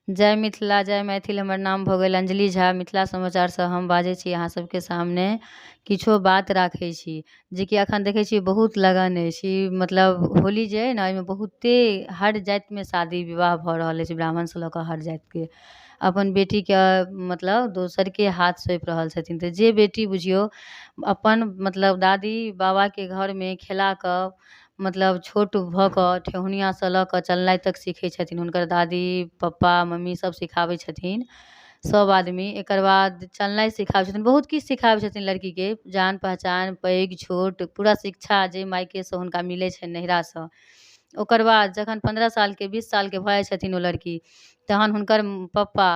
जय मिथिला जय मैथिल। हमर नाम भऽ गेल अंजलि झा। मिथिला समाचारसँ हम बाजै छी अहाँ सबके सामने। किछो बात राखै छी जेकि एखन देखै छी बहुत लगन अछि। मतलब होली जे अइ ने, एहिमे बहुते हर जातिमे शादी विवाह भऽ रहल अछि, ब्राह्मणसँ लऽ कऽ हर जातिके। अपन बेटीके मतलब दोसरके हाथ सौंपि रहल छथिन। तऽ जे बेटी बुझियौ अपन मतलब दादी बाबाके घरमे खेला कऽ मतलब छोट भऽ कऽ ठेहुनियासँ लऽ कऽ चलनाइ तक सीखै छथिन, हुनकर दादी पप्पा मम्मी सब सिखाबै छथिन, सब आदमी। एकर बाद चलनाइ सिखाबै छथिन, बहुत किछु सिखाबै छथिन लड़कीके, जान पहचान पैघ छोट पूरा शिक्षा जे मायकेसँ हुनका मिलै छनि नैहरासँ। ओकर बाद जखन 15 सालके 20 सालके भऽ जाइ छथिन ओ लड़की, तहन हुनकर पप्पा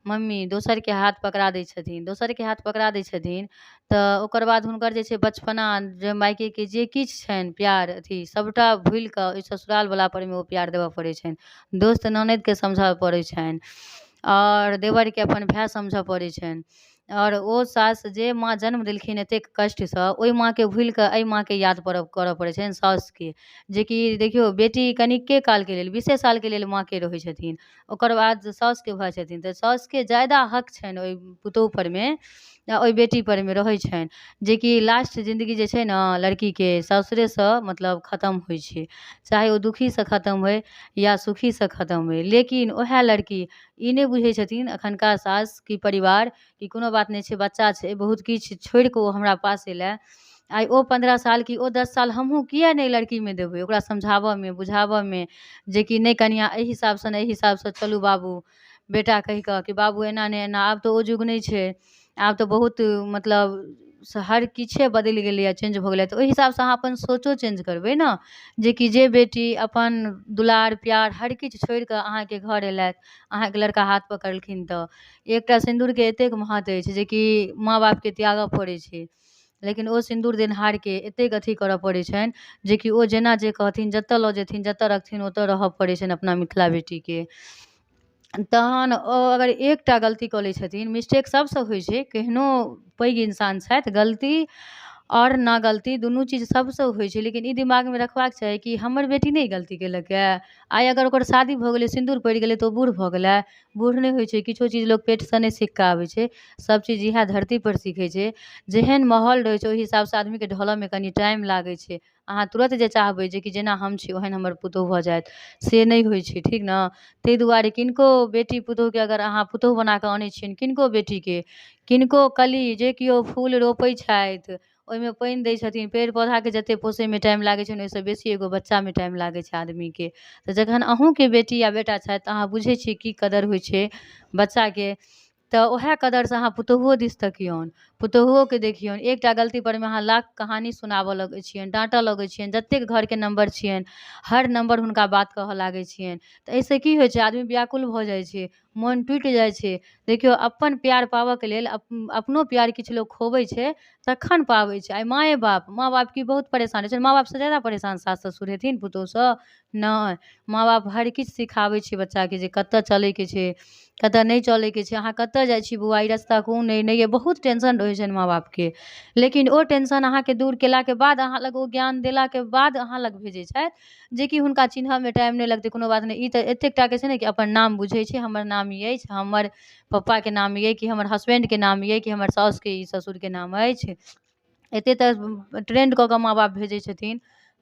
मम्मी दोसरके हाथ पकड़ा दै छथिन। दोसरके हाथ पकड़ा दै छथिन तऽ ओकर बाद हुनकर जे छै बचपना, जे मायकेके जे किछु छनि प्यार अथी, सबटा भूलि कऽ ओइ ससुरालवला परमे ओ प्यार देबऽ पड़ै छनि। दोस्त ननदिके समझऽ पड़ै छनि और देवरके अपन भाय समझऽ पड़ै छनि। और ओ सास जे माँ जन्म देलखिन एतेक कष्टसँ, ओइ माँके भूलि कऽ एहि माँके याद करऽ पड़ै छनि, साउसके। जेकि देखियौ बेटी कनिके कालके लेल 20 सालके लेल माँके रहै छथिन, ओकर बाद साउसके भऽ छथिन। तऽ साउसके ज्यादा हक छनि ओइ पुतोहु परमे, ओइ बेटी परमे रहै छनि। जेकि लास्ट जिन्दगी जे छै ने लड़कीके सासुरेसँ मतलब खतम होइ छै, चाहे ओ दुखीसँ खतम होइ या सुखीसँ खतम होइ। लेकिन ओहे लड़की ई नहि बुझै छथिन एखनका सास कि परिवार कि कोनो बात नहि छै, बच्चा छै, बहुत किछु छोड़ि कऽ ओ हमरा पास एलै। आइ ओ 15 साल कि ओ 10 साल हमहूँ किए नहि लड़कीमे देबै, ओकरा समझाबऽमे बुझाबऽमे। जेकि नहि कनिया एहि हिसाबसँ नहि एहि हिसाबसँ चलू बाबू, बेटा कहि कऽ कि बाबू एना नहि एना। आब तऽ ओ जुग नहि छै, आब तऽ बहुत मतलब हर किछे बदलि गेलैए, चेंज भऽ गेलै। तऽ ओहि हिसाबसँ अहाँ अपन सोचो चेंज करबै ने। जेकि जे बेटी अपन दुलार प्यार हर किछु छोड़ि कऽ अहाँके घर एलथि, अहाँके लड़का हाथ पकड़लखिन, तऽ एकटा सिन्दूरके एतेक महत्व अछि जेकि माँ बापके त्यागऽ पड़ै छै। लेकिन ओ सिन्दूर देनहारके एतेक अथी करऽ पड़ै छनि जेकि ओ जेना जे कहथिन, जतऽ लऽ जेथिन जतऽ रखथिन ओतऽ रहऽ पड़ै छनि अपना मिथिला बेटीके। तहन ओ अगर एकटा गलती कऽ लै छथिन, मिस्टेक सबसँ होइ छै, केहनो पैघ इंसान छथि, गलती और ना गलती दुनू चीज सबसँ होइ छै। लेकिन ई दिमागमे रखबाक चाही कि हमर बेटी नहि गलती केलक है। आइ अगर ओकर शादी भऽ गेलै, सिन्दूर पड़ि गेलै, तऽ ओ बूढ़ भऽ गेलै? बूढ़ नहि होइ छै। किछो चीज लोक पेटसँ नहि सीख कऽ आबै छै, सब चीज इएह धरतीपर सीखै छै। जेहन माहौल रहै छै ओहि हिसाबसँ आदमीके ढलऽमे कनि टाइम लागै छै। अहाँ तुरत जे चाहबै जे कि जेना हम छी ओहन हमर पुतोहु भऽ जाथि, से नहि होइ छै, ठीक ने। ताहि दुआरे किनको बेटी पुतोहुके अगर अहाँ पुतोहु बना कऽ आनै छियनि, किनको बेटीके, किनको कली जे केओ फूल रोपै छथि, ओहिमे पानि दै छथिन, पेड़ पौधाके जतेक पोसैमे टाइम लागै छै ने, ओहिसँ बेसी एगो बच्चामे टाइम लागै छै आदमीके। तऽ जखन अहूँके बेटी या बेटा छथि तऽ अहाँ बुझै छियै की कदर होइ छै बच्चाके, तऽ ओहे कदरसँ अहाँ पुतोहुओ दिस तकियौन, पुतोहुओके देखियौन। एकटा गलती परमे अहाँ लाख कहानी सुनाबऽ लगै छियनि, डाँटऽ लगै छियनि, जतेक घरके नम्बर छियनि हर नम्बर हुनका बात कहऽ लागै छियनि। तऽ एहिसँ की होइ छै, आदमी व्याकुल भऽ जाइ छै, मोन टूटि जाइ छै। देखियौ अपन प्यार पाबऽके लेल अपनो प्यार किछु लोक खोबै छै, तखन पाबै छै। आइ माँ बाप की बहुत परेशान होइ छै? माँ बापसँ ज्यादा परेशान सास ससुर हेथिन पुतोहुसँ? नहि। माँ बाप हर किछु सिखाबै छै बच्चाके, जे कतऽ चलैके छै कतऽ नहि चलैके छै। अहाँ कतऽ जाइ छी बौआ, ई रस्ता कोन अइ नहि अइ, बहुत टेंशन रहै छनि माँ बापके। लेकिन ओ टेंशन अहाँके दूर केलाके बाद, अहाँ लग ओ ज्ञान देलाके बाद अहाँ लग भेजै छथि, जेकि हुनका चिन्हऽमे टाइम नहि लगतै, कोनो बात नहि। ई तऽ एतेकटाके छै ने कि अपन नाम बुझै छै, हमर नाम ई अछि, हमर पप्पाके नाम ई अइ, कि हमर हसबैंडके नाम ई अइ, कि हमर साउसके ई ससुरके नाम अछि। एतेक तऽ ट्रेंड कऽ कऽ माँ बाप भेजै छथिन।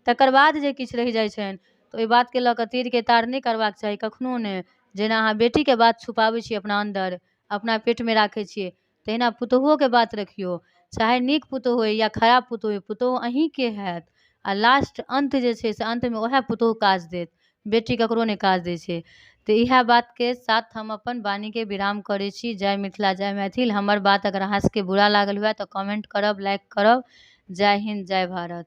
तकर बाद जे किछु रहि जाइ छनि तऽ ओहि बातके लऽ कऽ तीरके तार नहि करबाक चाही, कखनो नहि। जेना अहाँ बेटीके बात छुपाबै छियै अपना अन्दर, अपना पेटमे राखै छियै, तहिना पुतोहुओके बात रखियौ। चाहे नीक पुतोहु होय या खराब पुतोहु होय, पुतोहु अहीँके हैत। आ लास्ट अंत जे छै से अंतमे ओहे पुतोहु काज देत, बेटी ककरो नहि काज दै छै। तऽ इएह बातके साथ हम अपन वाणीके विराम करै छी। जय मिथिला जय मैथिल। हमर बात अगर अहाँ सबके बुरा लागल हुए तऽ कमेंट करब, लाइक करब। जय हिंद जय भारत।